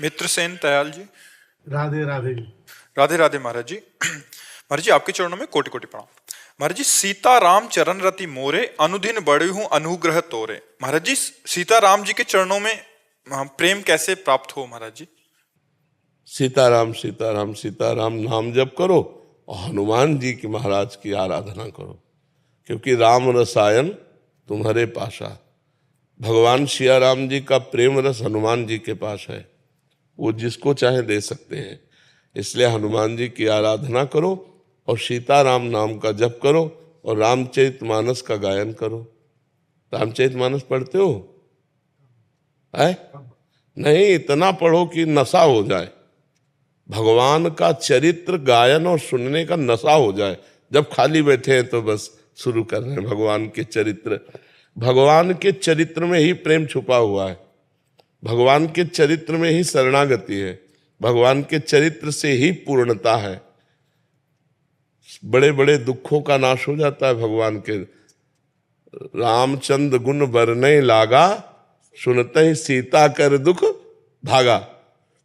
मित्र सेन दयाल जी। राधे राधे। राधे राधे महाराज जी। महाराज जी आपके चरणों में कोटि कोटि प्रणाम। महाराज जी, सीता राम चरण रति मोरे, अनुदिन बढ़ी हूँ अनुग्रह तोरे। महाराज जी, सीता राम जी के चरणों में प्रेम कैसे प्राप्त हो महाराज जी? सीताराम सीताराम सीताराम नाम जप करो और हनुमान जी की महाराज की आराधना करो, क्योंकि राम रसायन तुम्हारे पासा। भगवान सिया राम जी का प्रेम रस हनुमान जी के पास है, वो जिसको चाहे दे सकते हैं। इसलिए हनुमान जी की आराधना करो और सीताराम नाम का जप करो और रामचरितमानस का गायन करो। रामचरितमानस पढ़ते हो? है नहीं, इतना पढ़ो कि नशा हो जाए, भगवान का चरित्र गायन और सुनने का नशा हो जाए। जब खाली बैठे हैं तो बस शुरू कर रहे हैं भगवान के चरित्र। भगवान के चरित्र में ही प्रेम छुपा हुआ है, भगवान के चरित्र में ही शरणागति है, भगवान के चरित्र से ही पूर्णता है। बड़े बड़े दुखों का नाश हो जाता है भगवान के। रामचंद्र गुण बरने लागा, सुनते ही सीता कर दुख भागा।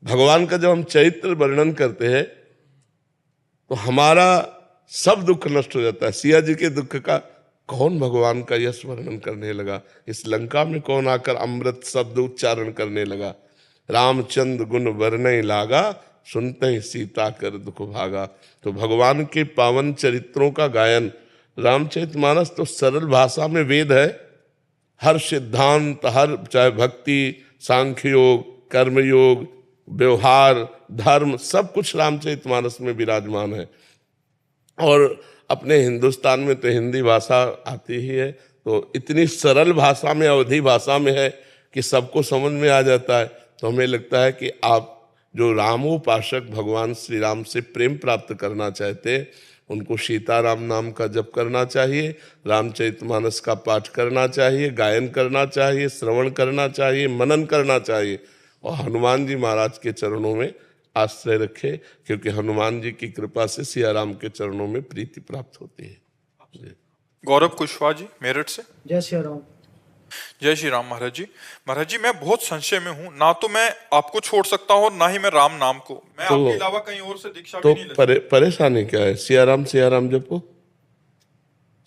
भगवान का जब हम चरित्र वर्णन करते हैं तो हमारा सब दुख नष्ट हो जाता है। सिया जी के दुख का कौन भगवान का यश वर्णन करने लगा? इस लंका में कौन आकर अमृत शब्द उच्चारण करने लगा? रामचंद्र गुण बरने लागा, सुनते ही सीता कर दुख भागा। तो भगवान के पावन चरित्रों का गायन, रामचरितमानस तो सरल भाषा में वेद है। हर सिद्धांत, हर चाहे भक्ति, सांख्य योग, कर्मयोग, व्यवहार, धर्म, सब कुछ रामचरितमानस में विराजमान है। और अपने हिंदुस्तान में तो हिंदी भाषा आती ही है, तो इतनी सरल भाषा में, अवधी भाषा में है कि सबको समझ में आ जाता है। तो हमें लगता है कि आप जो रामोपासक भगवान श्री राम से प्रेम प्राप्त करना चाहते हैं, उनको सीताराम नाम का जप करना चाहिए, रामचरितमानस का पाठ करना चाहिए, गायन करना चाहिए, श्रवण करना चाहिए, मनन करना चाहिए और हनुमान जी महाराज के चरणों में आश्रय रखे, क्योंकि हनुमान जी की कृपा से सिया राम के चरणों में प्रीति प्राप्त होती है। गौरव कुशवाहा जी मेरठ से। जय श्री राम। जय श्री राम महाराज जी। महाराज जी, मैं बहुत संशय में हूँ, ना तो मैं आपको छोड़ सकता हूँ ना ही मैं राम नाम को। मैं आपके अलावा कहीं और से दीक्षा भी नहीं ले सकता। परेशानी क्या है? सिया राम जपो,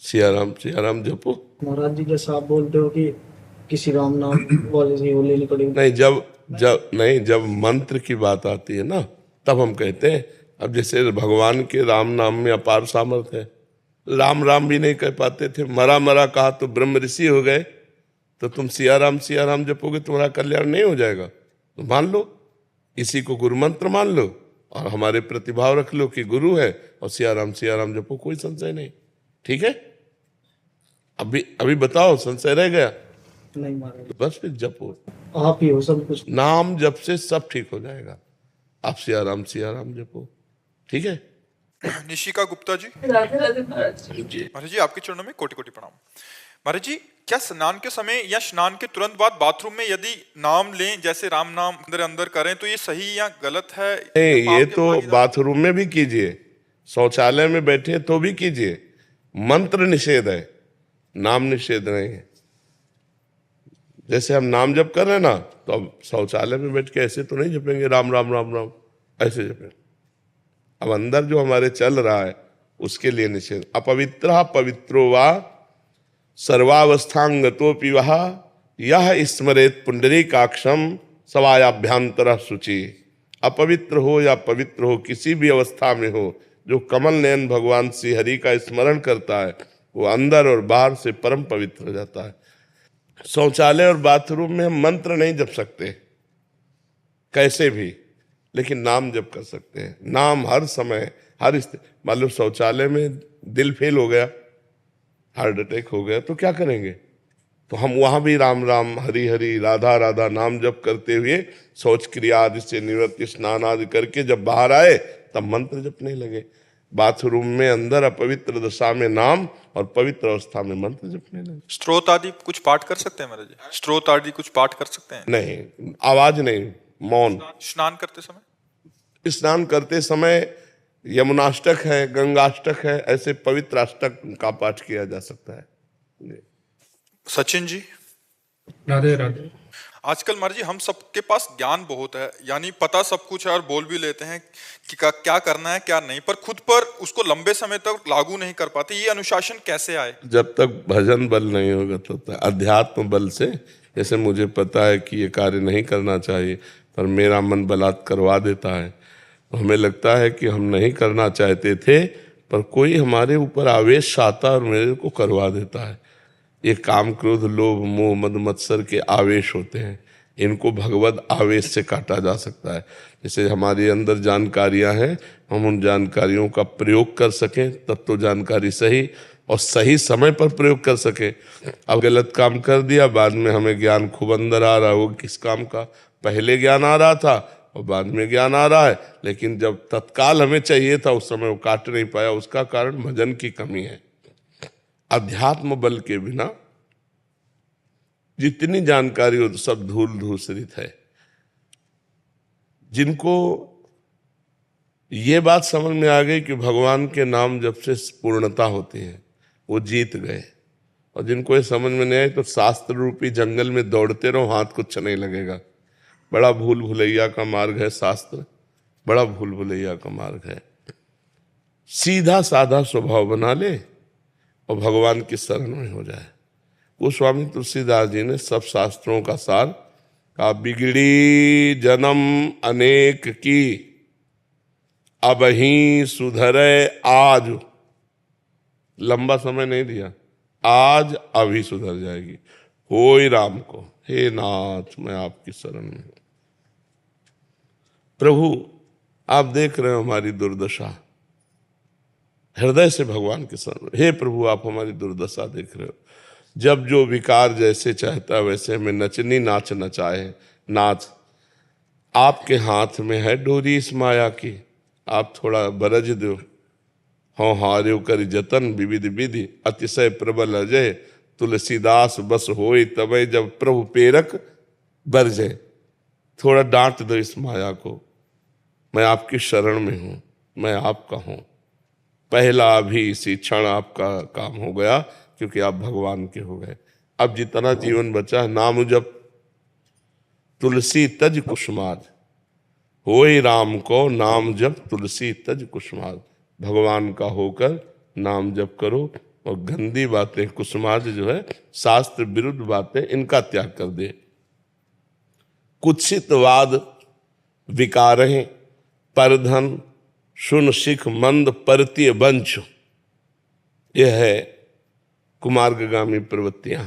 सिया राम जपो। महाराज जी जैसा आप बोलते हो कि किसी राम नाम वाले से वो लेनी पड़ेगी। नहीं, जब मंत्र की बात आती है ना, तब हम कहते हैं। अब जैसे भगवान के राम नाम में अपार सामर्थ्य है। राम भी नहीं कह पाते थे, मरा कहा तो ब्रह्म ऋषि हो गए। तो तुम सिया राम जपोगे, तुम्हारा कल्याण नहीं हो जाएगा? तो मान लो, इसी को गुरु मंत्र मान लो और हमारे प्रतिभाव रख लो कि गुरु है, और सिया राम जपो, कोई संशय नहीं। ठीक है? अभी बताओ, संशय रह गया? नहीं महाराज। तो बस फिर जपो, आप ही हो सब कुछ। नाम जप से सब ठीक हो जाएगा। आप सिया राम जपो। ठीक है? निशिका गुप्ता जी। राधे राधे महाराज जी। महाराज जी आपके चरणों में कोटि कोटि प्रणाम। महाराज जी, क्या स्नान के समय या स्नान के तुरंत बाद बाथरूम में यदि नाम लें, जैसे राम नाम अंदर करें, तो ये सही या गलत है? नहीं, ये तो बाथरूम में भी कीजिए, शौचालय में बैठे तो भी कीजिए। मंत्र निषेध है, नाम निषेध नहीं है। जैसे हम नाम जप कर रहे हैं ना, तो अब शौचालय में बैठ के ऐसे तो नहीं जपेंगे राम राम राम राम, ऐसे जपेंगे। अब अंदर जो हमारे चल रहा है उसके लिए निषेध। अपवित्र पवित्रो वा सर्वावस्थांगतोपि वह यह स्मरेत पुंडरीकाक्षम सवायाभ्यांतर शुचि। अपवित्र हो या पवित्र हो, किसी भी अवस्था में हो, जो कमल नयन भगवान श्री हरि का स्मरण करता है, वो अंदर और बाहर से परम पवित्र हो जाता है। शौचालय और बाथरूम में हम मंत्र नहीं जप सकते कैसे भी, लेकिन नाम जप कर सकते हैं। नाम हर समय, हर मान लो शौचालय में दिल फेल हो गया, हार्ट अटैक हो गया, तो क्या करेंगे? तो हम वहां भी राम राम, हरि हरि, राधा राधा नाम जप करते हुए शौच क्रिया आदि से निवृत्ति, स्नान आदि करके जब बाहर आए तब मंत्र जपने लगे। बाथरूम में अंदर अपवित्र दशा में नाम और पवित्र अवस्था में मंत्र जपने लगे। स्त्रोत आदि कुछ पाठ कर सकते हैं महाराज जी? स्त्रोत आदि कुछ पाठ कर सकते हैं? नहीं, आवाज नहीं, मौन। स्नान करते समय? स्नान करते समय यमुनाष्टक है, गंगाष्टक है, ऐसे पवित्र अष्टक का पाठ किया जा सकता है। सचिन जी। राधे राधे। आजकल महाराज जी हम सबके पास ज्ञान बहुत है, यानी पता सब कुछ है और बोल भी लेते हैं कि क्या करना है क्या नहीं, पर खुद पर उसको लंबे समय तक लागू नहीं कर पाते। ये अनुशासन कैसे आए? जब तक भजन बल नहीं होगा तब तक अध्यात्म बल से, जैसे मुझे पता है कि ये कार्य नहीं करना चाहिए पर मेरा मन बलात् करवा देता है, तो हमें लगता है कि हम नहीं करना चाहते थे पर कोई हमारे ऊपर आवेश आता और मेरे को करवा देता है। ये काम क्रोध लोभ मोह मद मत्सर के आवेश होते हैं, इनको भगवत आवेश से काटा जा सकता है। जैसे हमारे अंदर जानकारियां हैं, हम उन जानकारियों का प्रयोग कर सकें तब तो जानकारी सही और सही समय पर प्रयोग कर सकें। अब गलत काम कर दिया, बाद में हमें ज्ञान खूब अंदर आ रहा है, वो किस काम का? पहले ज्ञान आ रहा था और बाद में ज्ञान आ रहा है, लेकिन जब तत्काल हमें चाहिए था उस समय वो काट नहीं पाया। उसका कारण भजन की कमी है। अध्यात्म बल के बिना जितनी जानकारी हो तो सब धूल धूसरित है। जिनको ये बात समझ में आ गई कि भगवान के नाम जब से पूर्णता होती है वो जीत गए, और जिनको ये समझ में नहीं आए तो शास्त्र रूपी जंगल में दौड़ते रहो, हाथ कुछ नहीं लगेगा। बड़ा भूल भुलैया का मार्ग है शास्त्र, बड़ा भूल भुलैया का मार्ग है। सीधा साधा स्वभाव बना ले और भगवान की शरण में हो जाए। गोस्वामी तुलसीदास जी ने सब शास्त्रों का सार कहा, बिगड़ी जन्म अनेक की अब ही सुधरे आज। लंबा समय नहीं दिया, आज अभी सुधर जाएगी। होय राम को, हे नाथ मैं आपकी शरण में हूं। प्रभु आप देख रहे हो हमारी दुर्दशा, हृदय से भगवान के शरण। हे प्रभु आप हमारी दुर्दशा देख रहे हो। जब जो विकार जैसे चाहता वैसे हमें नचनी नाच नचाए नाच। आपके हाथ में है डोरी इस माया की, आप थोड़ा बरज दो। हों हार्यो कर जतन विविध विधि अतिशय प्रबल अजय तुलसीदास बस होय तबे। जब प्रभु प्रेरक बरजे, थोड़ा डांट दो इस माया को। मैं आपकी शरण में हूं, मैं आपका हूं। पहला भी इसी क्षण आपका काम हो गया, क्योंकि आप भगवान के हो गए। अब जितना जीवन बचा है नाम जप तुलसी तज कुसुमाज। होय राम को नाम जप तुलसी तज कुसुमाज। भगवान का होकर नाम जप करो और गंदी बातें कुसुमाज जो है शास्त्र विरुद्ध बातें, इनका त्याग कर दे। कुत्सितवाद विकारहि परधन सुन सिख मंद परतीय वंश। यह है कुमार्गामी प्रवृत्तियां।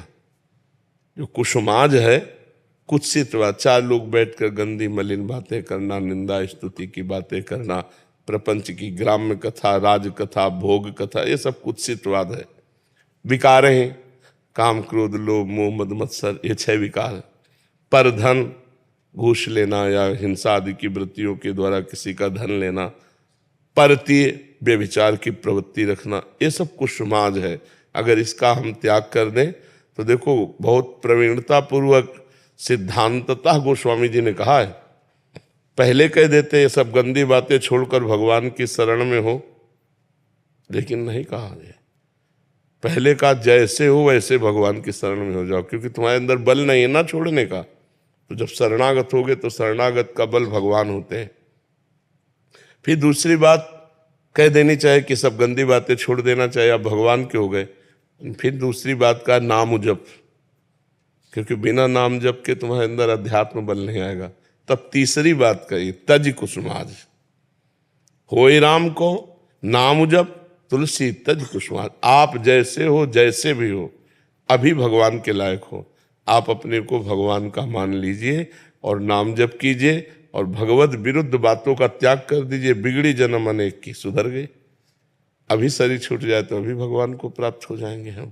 जो कुसुमाज है कुत्सितवाद, चार लोग बैठकर गंदी मलिन बातें करना, निंदा स्तुति की बातें करना, प्रपंच की ग्राम्य कथा, राज कथा, भोग कथा, ये सब कुत्सितवाद है। विकार हैं काम क्रोध लोभ मोह मद मत्सर, ये 6 विकार। पर धन घूस लेना या हिंसा आदि की वृत्तियों के द्वारा किसी का धन लेना, परतीय व्यभिचार की प्रवृत्ति रखना, ये सब कुसुमाज है। अगर इसका हम त्याग कर दें तो देखो बहुत प्रवीणता पूर्वक सिद्धांततः गोस्वामी जी ने कहा है। पहले कह देते ये सब गंदी बातें छोड़कर भगवान की शरण में हो, लेकिन नहीं कहा है। पहले कहा जैसे हो वैसे भगवान की शरण में हो जाओ, क्योंकि तुम्हारे अंदर बल नहीं है ना छोड़ने का। तो जब शरणागत होगे तो शरणागत का बल भगवान होते हैं। फिर दूसरी बात कह देनी चाहिए कि सब गंदी बातें छोड़ देना चाहिए, आप भगवान के हो गए। फिर दूसरी बात का नाम जप, क्योंकि बिना नाम जप के तुम्हारे अंदर अध्यात्म बल नहीं आएगा। तब तीसरी बात कही तज कुसुमाज। होय राम को नाम जप तुलसी तज कुसुमाज। आप जैसे हो जैसे भी हो अभी भगवान के लायक हो। आप अपने को भगवान का मान लीजिए और नाम जप कीजिए और भगवत विरुद्ध बातों का त्याग कर दीजिए। बिगड़ी जन्म अनेक की सुधर गई। अभी शरीर छूट जाए तो अभी भगवान को प्राप्त हो जाएंगे हम।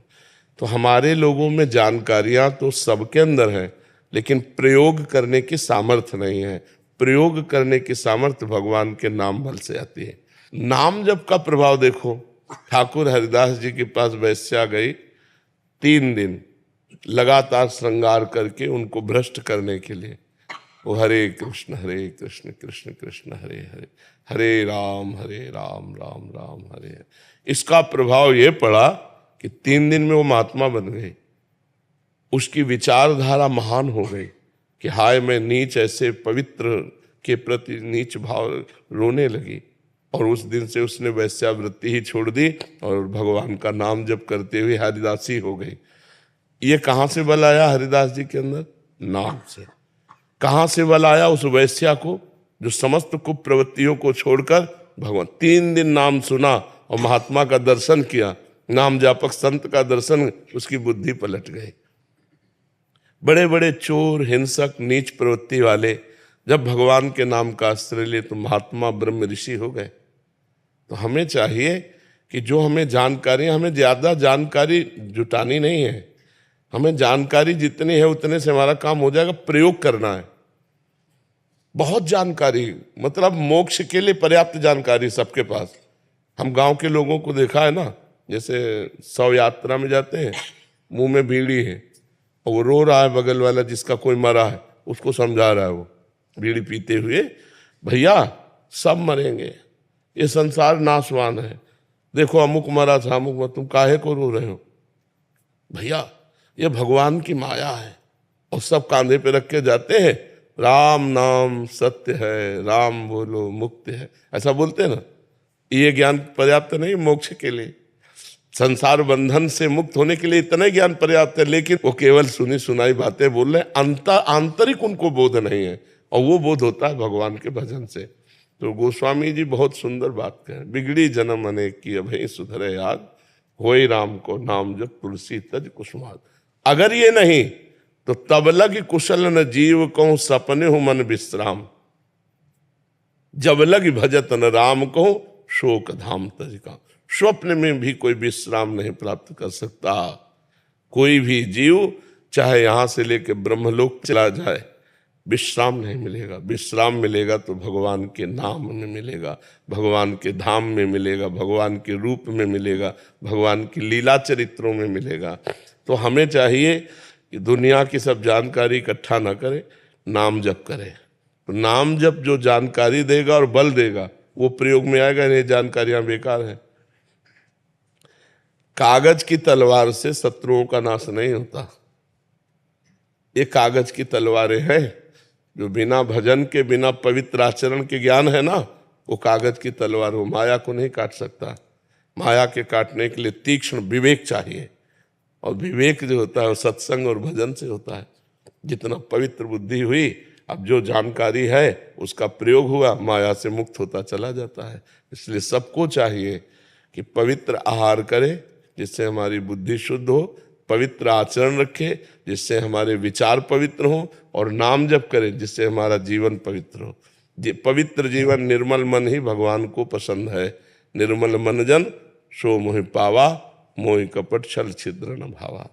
तो हमारे लोगों में जानकारियां तो सबके अंदर है, लेकिन प्रयोग करने की सामर्थ्य नहीं है। प्रयोग करने की सामर्थ्य भगवान के नाम बल से आती है। नाम जप का प्रभाव देखो। ठाकुर हरिदास जी के पास वैश्या गई, 3 दिन लगातार श्रृंगार करके उनको भ्रष्ट करने के लिए। वो हरे कृष्ण कृष्ण कृष्ण हरे हरे, हरे राम राम राम हरे हरे। इसका प्रभाव ये पड़ा कि 3 दिन में वो महात्मा बन गई। उसकी विचारधारा महान हो गई। कि हाय मैं नीच ऐसे पवित्र के प्रति नीच भाव रोने लगी। और उस दिन से उसने वैश्यावृत्ति ही छोड़ दी और भगवान का नाम जप करते हुए हरिदासी हो गई। ये कहाँ से बल आया हरिदास जी के अंदर? नाम से। कहाँ से बल आया उस वैश्या को जो समस्त कुप्रवृत्तियों को छोड़कर भगवान 3 दिन नाम सुना और महात्मा का दर्शन किया, नाम जापक संत का दर्शन, उसकी बुद्धि पलट गई। बड़े बड़े चोर, हिंसक, नीच प्रवृत्ति वाले जब भगवान के नाम का आश्रय लिए तो महात्मा ब्रह्म ऋषि हो गए। तो हमें चाहिए कि जो हमें जानकारी, हमें ज्यादा जानकारी जुटानी नहीं है, हमें जानकारी जितनी है उतने से हमारा काम हो जाएगा। प्रयोग करना है। बहुत जानकारी, मतलब मोक्ष के लिए पर्याप्त जानकारी सबके पास। हम गांव के लोगों को देखा है ना, जैसे 100 यात्रा में जाते हैं, मुंह में बीड़ी है और वो रो रहा है, बगल वाला जिसका कोई मरा है उसको समझा रहा है, वो बीड़ी पीते हुए, भैया सब मरेंगे, ये संसार नाशवान है, देखो अमुक मरा था, अमुक मरा, तुम काहे को रो रहे हो? भैया ये भगवान की माया है। और सब कांधे पे रख के जाते हैं, राम नाम सत्य है, राम बोलो मुक्त है, ऐसा बोलते हैं ना। ये ज्ञान पर्याप्त नहीं मोक्ष के लिए, संसार बंधन से मुक्त होने के लिए इतना ही ज्ञान पर्याप्त है, लेकिन वो केवल सुनी सुनाई बातें बोल रहे, आंतरिक उनको बोध नहीं है। और वो बोध होता है भगवान के भजन से। तो गोस्वामी जी बहुत सुंदर बात कहें, बिगड़ी जन्म अनेक की अभय सुधरे याद, होई राम को नाम जब तुलसी तज कुसुमाद। अगर ये नहीं तो तब लग कुशल न जीव को सपने हो मन विश्राम, जब लग भजत न राम को शोक धाम तज का। स्वप्न में भी कोई विश्राम नहीं प्राप्त कर सकता। कोई भी जीव चाहे यहां से लेकर ब्रह्मलोक चला जाए, विश्राम नहीं मिलेगा। विश्राम मिलेगा तो भगवान के नाम में मिलेगा, भगवान के धाम में मिलेगा, भगवान के रूप में मिलेगा, भगवान की लीला चरित्रों में मिलेगा। तो हमें चाहिए कि दुनिया की सब जानकारी इकट्ठा ना करें, नाम जप करें। तो नाम जप जो जानकारी देगा और बल देगा वो प्रयोग में आएगा, नहीं जानकारियां बेकार हैं। कागज की तलवार से शत्रुओं का नाश नहीं होता। ये कागज की तलवारें हैं जो बिना भजन के, बिना पवित्र आचरण के ज्ञान है ना, वो कागज की तलवार वो माया को नहीं काट सकता। माया के काटने के लिए तीक्ष्ण विवेक चाहिए, और विवेक जो होता है वो सत्संग और भजन से होता है। जितना पवित्र बुद्धि हुई, अब जो जानकारी है उसका प्रयोग हुआ, माया से मुक्त होता चला जाता है। इसलिए सबको चाहिए कि पवित्र आहार करें जिससे हमारी बुद्धि शुद्ध हो, पवित्र आचरण रखे जिससे हमारे विचार पवित्र हो, और नाम जप करें जिससे हमारा जीवन पवित्र हो। पवित्र जीवन, निर्मल मन ही भगवान को पसंद है। निर्मल मन जन सो मोहि पावा, मोहि कपट छल छिद्र न भावा।